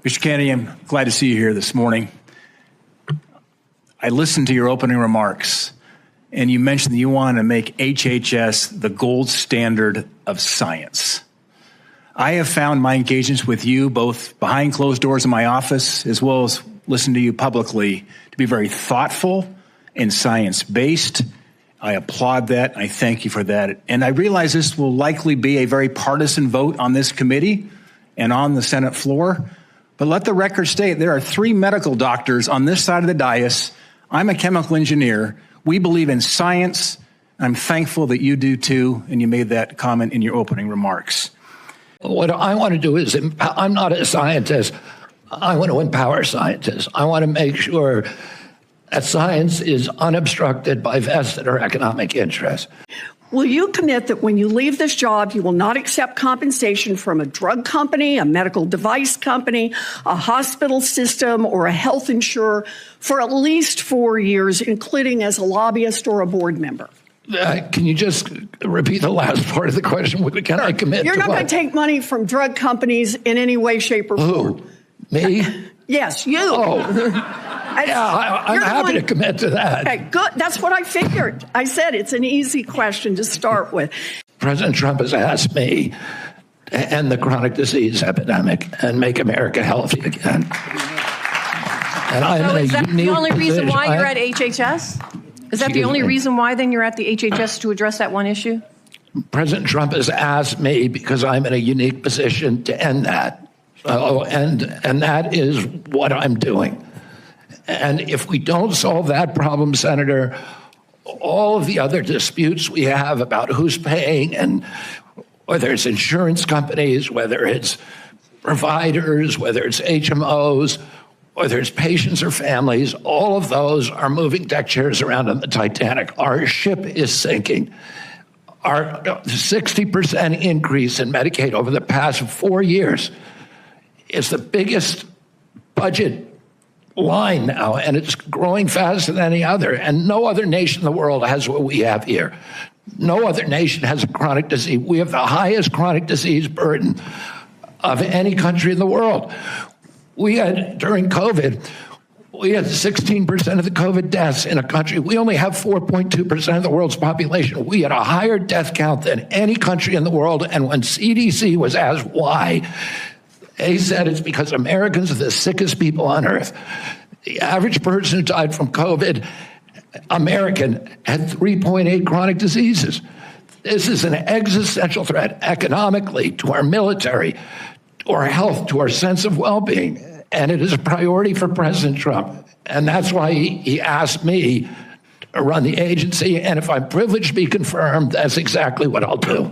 Mr. Kennedy, I'm glad to see you here this morning. I listened to your opening remarks, and you mentioned that you want to make HHS the gold standard of science. I have found my engagements with you, both behind closed doors in my office, as well as listening to you publicly, to be very thoughtful and science-based. I applaud that. I thank you for that. And I realize this will likely be a very partisan vote on this committee and on the Senate floor. But let the record state there are 3 medical doctors on this side of the dais. I'm a chemical engineer. We believe in science. I'm thankful that you do too, and you made that comment in your opening remarks. What I want to do is, I'm not a scientist. I want to empower scientists. I want to make sure that science is unobstructed by vested or economic interests. Will you commit that when you leave this job, you will not accept compensation from a drug company, a medical device company, a hospital system, or a health insurer for at least 4 years, including as a lobbyist or a board member? Can you just repeat the last part of the question? Can I commit You're to not going to take money from drug companies in any way, shape, or form. Who? Me? Yes, you. Oh. Yeah, I'm happy to commit to that. Okay, good. That's what I figured. I said it's an easy question to start with. President Trump has asked me to end the chronic disease epidemic and make America healthy again. And I'm is that the only reason why you're at HHS? Is that the only reason why then you're at the HHS, to address that one issue? President Trump has asked me because I'm in a unique position to end that. And that is what I'm doing. And if we don't solve that problem, Senator, all of the other disputes we have about who's paying, and whether it's insurance companies, whether it's providers, whether it's HMOs, whether it's patients or families, all of those are moving deck chairs around on the Titanic. Our ship is sinking. Our 60% increase in Medicaid over the past 4 years is the biggest budget line now, and it's growing faster than any other. And no other nation in the world has what we have here. No other nation has a chronic disease. We have the highest chronic disease burden of any country in the world. We had, during COVID, we had 16% of the COVID deaths in a country. We only have 4.2% of the world's population. We had a higher death count than any country in the world. And when CDC was asked why, they said it's because Americans are the sickest people on earth. The average person who died from COVID, American, had 3.8 chronic diseases. This is an existential threat economically, to our military, to our health, to our sense of well-being. And it is a priority for President Trump. And that's why he asked me to run the agency. And if I'm privileged to be confirmed, that's exactly what I'll do.